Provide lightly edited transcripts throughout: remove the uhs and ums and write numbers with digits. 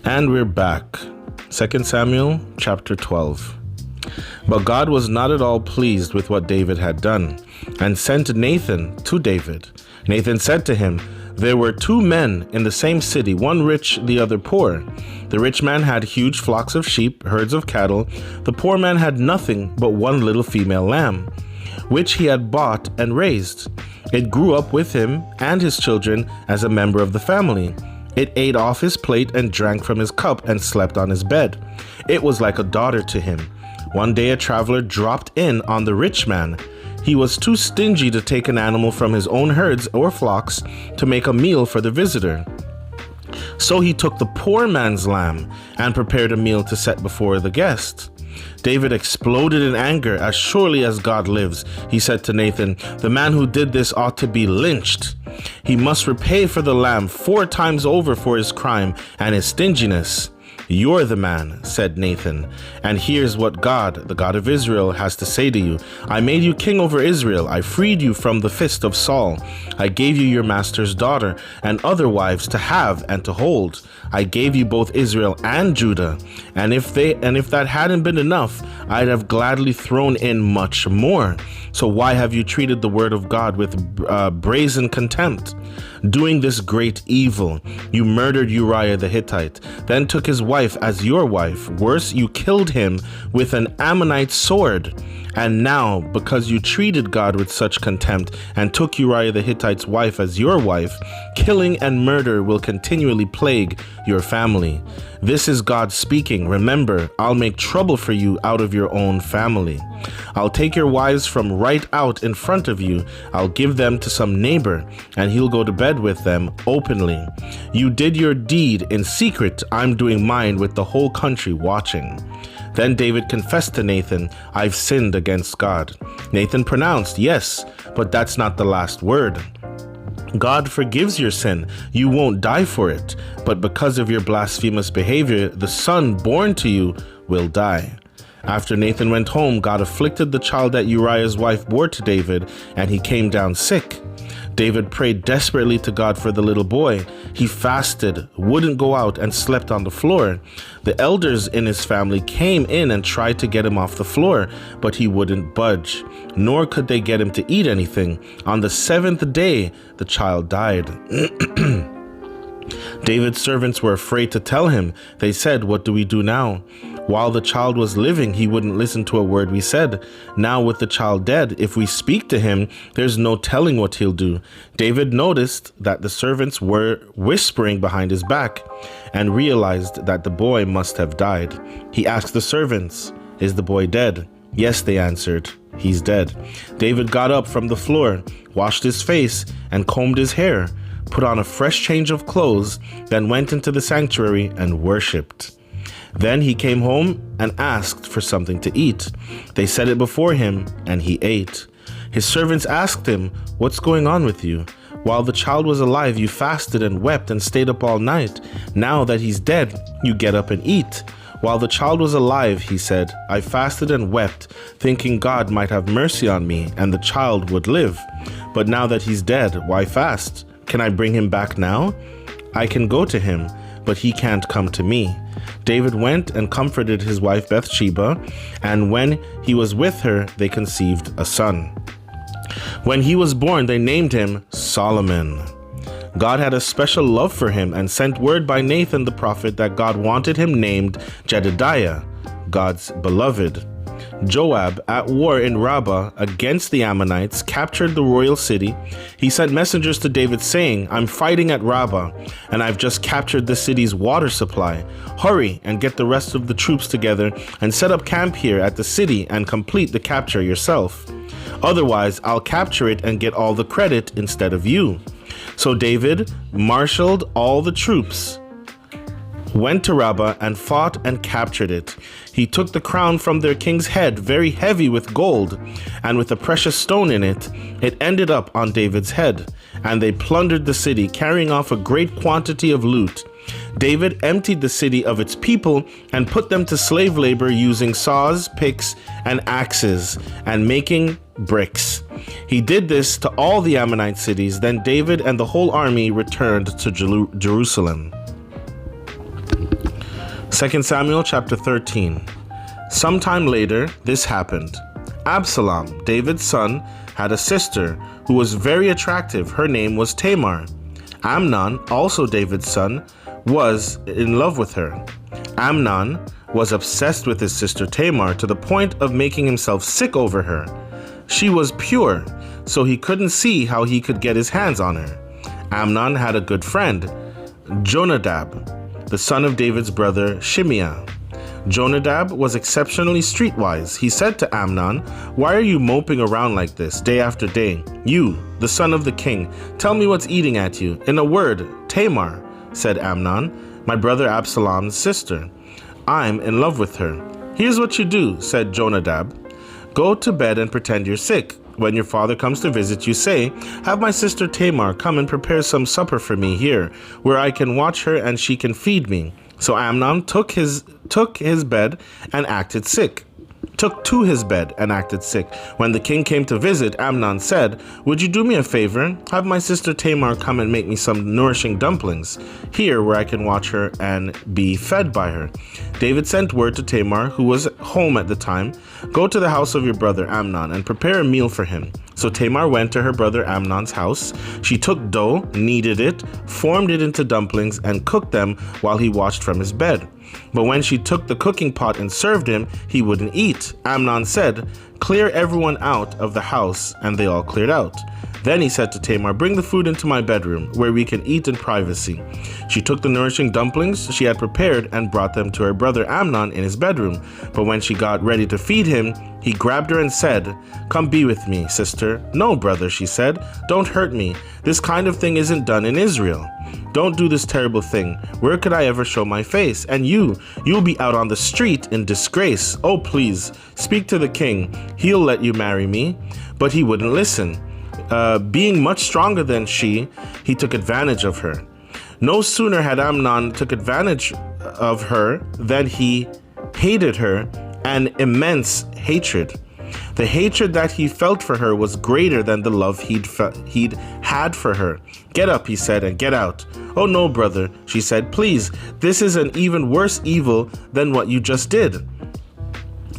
And we're back. 2 Samuel chapter 12. But God was not at all pleased with what David had done, and sent Nathan to David. Nathan said to him, "There were two men in the same city, one rich, the other poor. The rich man had huge flocks of sheep, herds of cattle. The poor man had nothing but one little female lamb, which he had bought and raised. It grew up with him and his children as a member of the family. It ate off his plate and drank from his cup and slept on his bed. It was like a daughter to him. One day a traveler dropped in on the rich man. He was too stingy to take an animal from his own herds or flocks to make a meal for the visitor. So he took the poor man's lamb and prepared a meal to set before the guest. David exploded in anger. As surely as God lives, he said to Nathan, the man who did this ought to be lynched. He must repay for the lamb 4 times over for his crime and his stinginess. You're the man, said Nathan, and here's what God, the God of Israel, has to say to you. I made you king over Israel. I freed you from the fist of Saul. I gave you your master's daughter and other wives to have and to hold. I gave you both Israel and Judah. And if that hadn't been enough, I'd have gladly thrown in much more. So why have you treated the word of God with brazen contempt? Doing this great evil, you murdered Uriah the Hittite, then took his wife as your wife. Worse, you killed him with an Ammonite sword. And now, because you treated God with such contempt and took Uriah the Hittite's wife as your wife, killing and murder will continually plague your family. This is God speaking. Remember, I'll make trouble for you out of your own family. I'll take your wives from right out in front of you. I'll give them to some neighbor, and he'll go to bed with them openly. You did your deed in secret. I'm doing mine with the whole country watching." Then David confessed to Nathan, I've sinned against God. Nathan pronounced, yes, but that's not the last word. God forgives your sin. You won't die for it. But because of your blasphemous behavior, the son born to you will die. After Nathan went home, God afflicted the child that Uriah's wife bore to David, and he came down sick. David prayed desperately to God for the little boy. He fasted, wouldn't go out, and slept on the floor. The elders in his family came in and tried to get him off the floor, but he wouldn't budge, nor could they get him to eat anything. On the 7th day, the child died. David's servants were afraid to tell him. They said, what do we do now? While the child was living, he wouldn't listen to a word we said. Now with the child dead, if we speak to him, there's no telling what he'll do. David noticed that the servants were whispering behind his back and realized that the boy must have died. He asked the servants, is the boy dead? Yes, they answered, he's dead. David got up from the floor, washed his face, and combed his hair, put on a fresh change of clothes, then went into the sanctuary and worshipped. Then he came home and asked for something to eat. They set it before him, and he ate. His servants asked him, what's going on with you? While the child was alive, you fasted and wept and stayed up all night. Now that he's dead, you get up and eat. While the child was alive, he said, I fasted and wept, thinking God might have mercy on me and the child would live. But now that he's dead, why fast? Can I bring him back now? I can go to him, but he can't come to me. David went and comforted his wife Bathsheba, and when he was with her, they conceived a son. When he was born, they named him Solomon. God had a special love for him and sent word by Nathan the prophet that God wanted him named Jedediah, God's beloved. Joab, at war in Rabbah against the Ammonites, captured the royal city. He sent messengers to David saying, I'm fighting at Rabbah, and I've just captured the city's water supply. Hurry and get the rest of the troops together and set up camp here at the city and complete the capture yourself. Otherwise, I'll capture it and get all the credit instead of you. So David marshaled all the troops, went to Rabbah and fought and captured it. He took the crown from their king's head, very heavy with gold, and with a precious stone in it. It ended up on David's head, and they plundered the city, carrying off a great quantity of loot. David emptied the city of its people and put them to slave labor using saws, picks, and axes, and making bricks. He did this to all the Ammonite cities. Then David and the whole army returned to Jerusalem. 2 Samuel chapter 13. Sometime later, this happened. Absalom, David's son, had a sister who was very attractive. Her name was Tamar. Amnon, also David's son, was in love with her. Amnon was obsessed with his sister Tamar to the point of making himself sick over her. She was pure, so he couldn't see how he could get his hands on her. Amnon had a good friend, Jonadab, the son of David's brother Shimeah. Jonadab was exceptionally streetwise. He said to Amnon, "Why are you moping around like this day after day? You, the son of the king, tell me what's eating at you." "In a word, Tamar," said Amnon, "my brother Absalom's sister. I'm in love with her." "Here's what you do," said Jonadab. "Go to bed and pretend you're sick. When your father comes to visit you, say, 'Have my sister Tamar come and prepare some supper for me here, where I can watch her and she can feed me.'" So Amnon took to his bed and acted sick. When the king came to visit, Amnon said, "Would you do me a favor? Have my sister Tamar come and make me some nourishing dumplings, here where I can watch her and be fed by her." David sent word to Tamar, who was home at the time, "Go to the house of your brother Amnon and prepare a meal for him." So Tamar went to her brother Amnon's house. She took dough, kneaded it, formed it into dumplings, and cooked them while he watched from his bed. But when she took the cooking pot and served him, he wouldn't eat. Amnon said, "Clear everyone out of the house," and they all cleared out. Then he said to Tamar, "Bring the food into my bedroom, where we can eat in privacy." She took the nourishing dumplings she had prepared and brought them to her brother Amnon in his bedroom. But when she got ready to feed him, he grabbed her and said, "Come be with me, sister." "No, brother," she said, "don't hurt me. This kind of thing isn't done in Israel. Don't do this terrible thing. Where could I ever show my face? And you'll be out on the street in disgrace. Oh, please, speak to the king. He'll let you marry me." But he wouldn't listen. Being much stronger than she, he took advantage of her. No sooner had Amnon took advantage of her than he hated her an immense hatred. The hatred that he felt for her was greater than the love he'd had for her. "Get up," he said, "and get out." "Oh no, brother," she said, "please, this is an even worse evil than what you just did."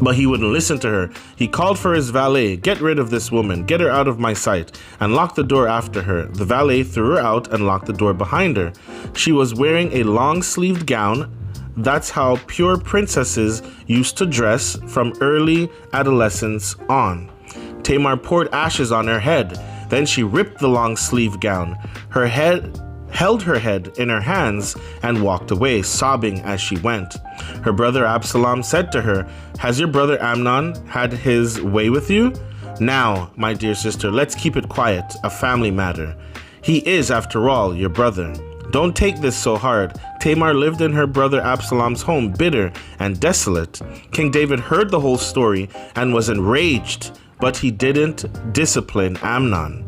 But he wouldn't listen to her. He called for his valet. "Get rid of this woman, get her out of my sight," and locked the door after her. The valet threw her out and locked the door behind her. She was wearing a long-sleeved gown. That's how pure princesses used to dress from early adolescence on. Tamar poured ashes on her head. Then she ripped the long-sleeved gown. Held her head in her hands and walked away, sobbing as she went. Her brother Absalom said to her, "Has your brother Amnon had his way with you? Now, my dear sister, let's keep it quiet, a family matter. He is, after all, your brother. Don't take this so hard." Tamar lived in her brother Absalom's home, bitter and desolate. King David heard the whole story and was enraged, but he didn't discipline Amnon.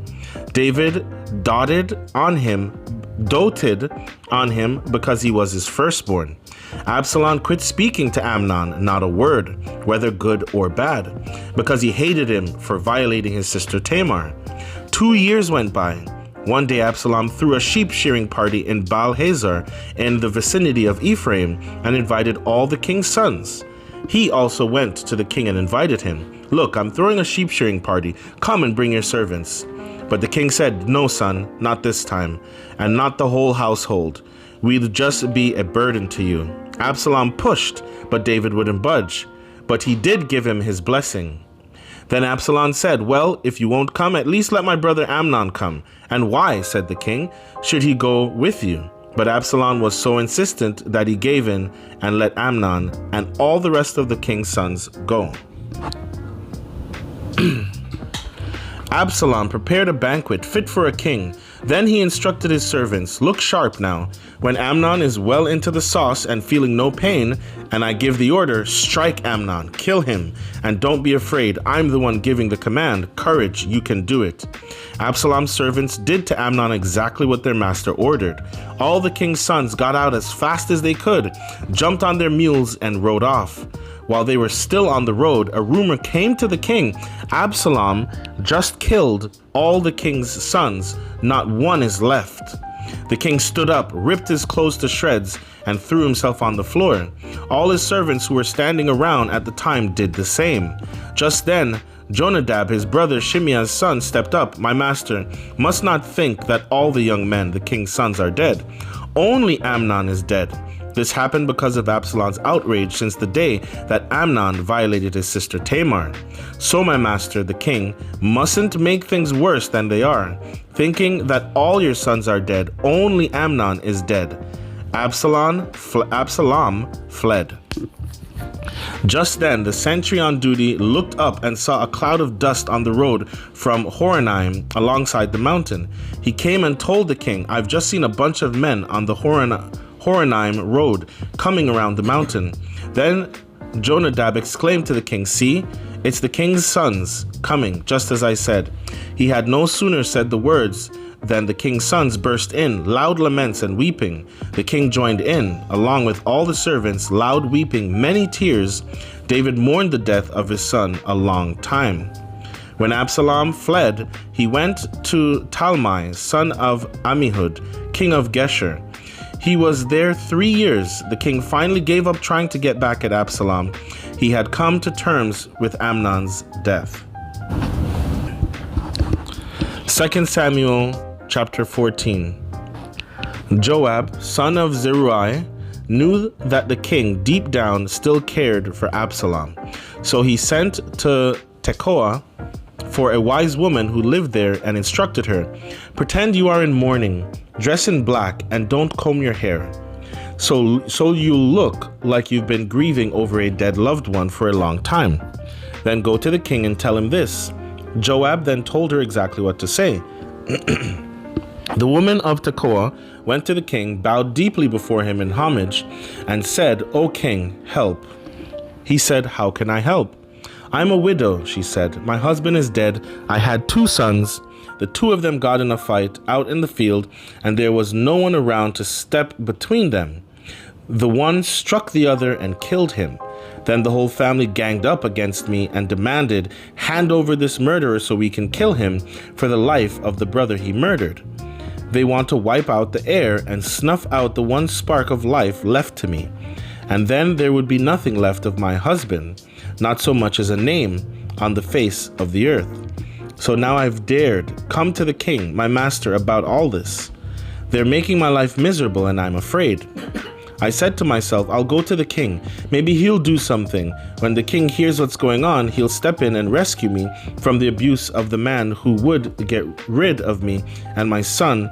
David doted on him because he was his firstborn. Absalom quit speaking to Amnon, not a word, whether good or bad, because he hated him for violating his sister Tamar. 2 years went by. One day Absalom threw a sheep shearing party in Baal-Hazor in the vicinity of Ephraim and invited all the king's sons. He also went to the king and invited him. "Look, I'm throwing a sheep shearing party. Come and bring your servants." But the king said, "No, son, not this time, and not the whole household. We'd just be a burden to you." Absalom pushed, but David wouldn't budge. But he did give him his blessing. Then Absalom said, "Well, if you won't come, at least let my brother Amnon come." "And why," said the king, "should he go with you?" But Absalom was so insistent that he gave in and let Amnon and all the rest of the king's sons go. Absalom prepared a banquet fit for a king. Then he instructed his servants, "Look sharp now. When Amnon is well into the sauce and feeling no pain, and I give the order, strike Amnon, kill him, and don't be afraid. I'm the one giving the command. Courage, you can do it." Absalom's servants did to Amnon exactly what their master ordered. All the king's sons got out as fast as they could, jumped on their mules, and rode off. While they were still on the road, a rumor came to the king. Absalom just killed all the king's sons. Not one is left. The king stood up, ripped his clothes to shreds, and threw himself on the floor. All his servants who were standing around at the time did the same. Just then, Jonadab, his brother Shimeah's son, stepped up. "My master must not think that all the young men, the king's sons, are dead. Only Amnon is dead. This happened because of Absalom's outrage since the day that Amnon violated his sister Tamar. So my master, the king, mustn't make things worse than they are, thinking that all your sons are dead. Only Amnon is dead." Absalom fled. Just then, the sentry on duty looked up and saw a cloud of dust on the road from Horonaim alongside the mountain. He came and told the king, "I've just seen a bunch of men on the Horonaim road coming around the mountain." Then Jonadab exclaimed to the king, "See, it's the king's sons coming, just as I said." He had no sooner said the words than the king's sons burst in, loud laments and weeping. The king joined in, along with all the servants, loud weeping, many tears. David mourned the death of his son a long time. When Absalom fled, he went to Talmai, son of Ammihud, king of Geshur. He was there 3 years. The king finally gave up trying to get back at Absalom. He had come to terms with Amnon's death. 2 Samuel chapter 14. Joab, son of Zeruiah, knew that the king deep down still cared for Absalom. So he sent to Tekoa for a wise woman who lived there and instructed her, "Pretend you are in mourning, dress in black, and don't comb your hair. So you look like you've been grieving over a dead loved one for a long time. Then go to the king and tell him this." Joab then told her exactly what to say. The woman of Tekoa went to the king, bowed deeply before him in homage, and said, "O king, help." He said, "How can I help?" "I'm a widow," she said. "My husband is dead. I had 2 sons. The 2 of them got in a fight out in the field, and there was no one around to step between them. The one struck the other and killed him. Then the whole family ganged up against me and demanded, 'Hand over this murderer so we can kill him for the life of the brother he murdered.' They want to wipe out the air and snuff out the one spark of life left to me. And then there would be nothing left of my husband, not so much as a name on the face of the earth. So now I've dared come to the king, my master, about all this. They're making my life miserable and I'm afraid. I said to myself, I'll go to the king. Maybe he'll do something. When the king hears what's going on, he'll step in and rescue me from the abuse of the man who would get rid of me and my son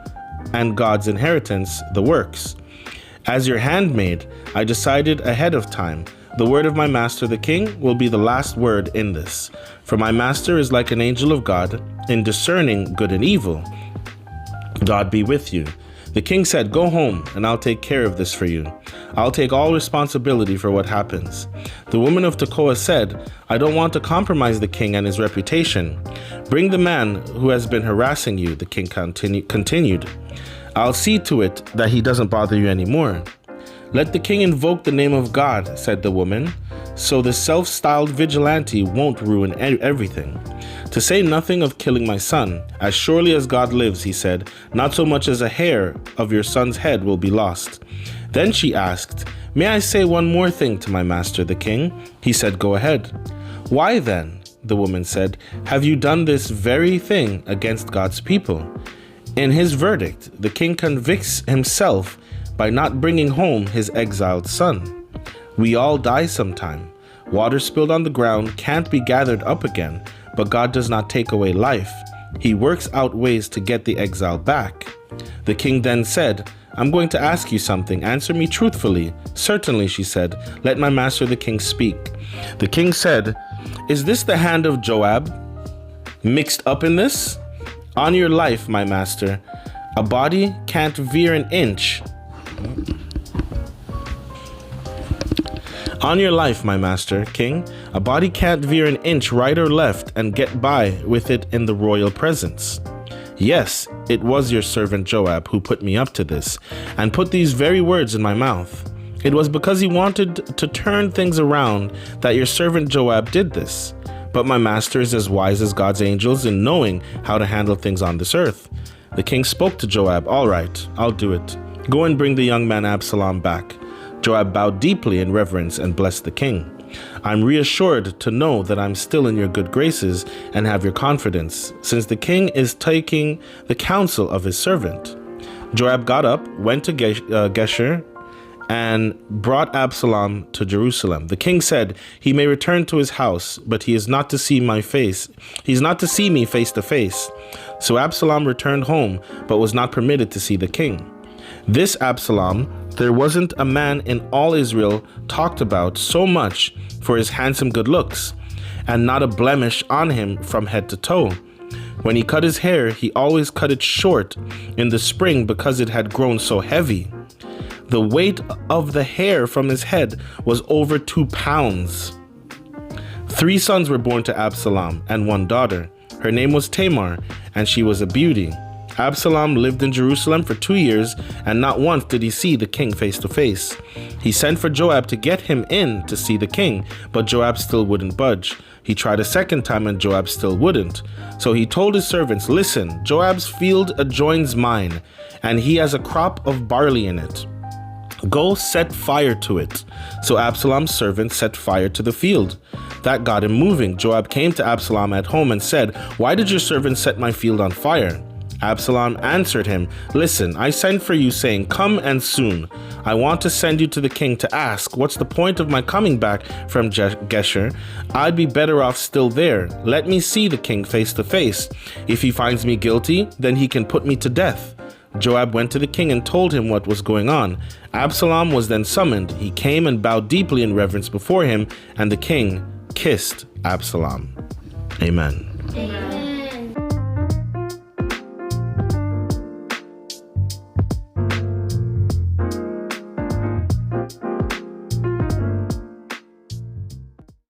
and God's inheritance, the works. As your handmaid, I decided ahead of time. The word of my master, the king, will be the last word in this. For my master is like an angel of God in discerning good and evil. God be with you. The king said, go home, and I'll take care of this for you. I'll take all responsibility for what happens. The woman of Tekoa said, I don't want to compromise the king and his reputation. Bring the man who has been harassing you, the king continued. I'll see to it that he doesn't bother you anymore. Let the king invoke the name of God, said the woman, so the self-styled vigilante won't ruin everything. To say nothing of killing my son, as surely as God lives, he said, not so much as a hair of your son's head will be lost. Then she asked, may I say one more thing to my master, the king? He said, go ahead. Why then, the woman said, have you done this very thing against God's people? In his verdict, the king convicts himself by not bringing home his exiled son. We all die sometime. Water spilled on the ground can't be gathered up again, but God does not take away life. He works out ways to get the exile back. The king then said, I'm going to ask you something. Answer me truthfully. Certainly, she said. Let my master the king speak. The king said, is this the hand of Joab mixed up in this? On your life, my master, a body can't veer an inch. On your life, my master, king, a body can't veer an inch right or left and get by with it in the royal presence. Yes, it was your servant Joab who put me up to this and put these very words in my mouth. It was because he wanted to turn things around that your servant Joab did this. But my master is as wise as God's angels in knowing how to handle things on this earth. The king spoke to Joab, "All right, I'll do it. Go and bring the young man Absalom back." Joab bowed deeply in reverence and blessed the king. "I'm reassured to know that I'm still in your good graces and have your confidence, since the king is taking the counsel of his servant." Joab got up, went to Geshur, and brought Absalom to Jerusalem. The king said, "He may return to his house, but he is not to see my face. He is not to see me face to face." So Absalom returned home, but was not permitted to see the king. This Absalom, there wasn't a man in all Israel talked about so much for his handsome good looks, and not a blemish on him from head to toe. When he cut his hair, he always cut it short in the spring because it had grown so heavy. The weight of the hair from his head was over 2 pounds. 3 sons were born to Absalom and 1 daughter. Her name was Tamar, and she was a beauty. Absalom lived in Jerusalem for 2 years, and not once did he see the king face to face. He sent for Joab to get him in to see the king, but Joab still wouldn't budge. He tried a second time, and Joab still wouldn't. So he told his servants, "Listen, Joab's field adjoins mine, and he has a crop of barley in it. Go set fire to it." So Absalom's servants set fire to the field. That got him moving. Joab came to Absalom at home and said, "Why did your servants set my field on fire?" Absalom answered him, "Listen, I sent for you saying, 'Come and soon.' I want to send you to the king to ask, 'What's the point of my coming back from Geshur? I'd be better off still there. Let me see the king face to face. If he finds me guilty, then he can put me to death." Joab went to the king and told him what was going on. Absalom was then summoned. He came and bowed deeply in reverence before him, and the king kissed Absalom. Amen. Amen.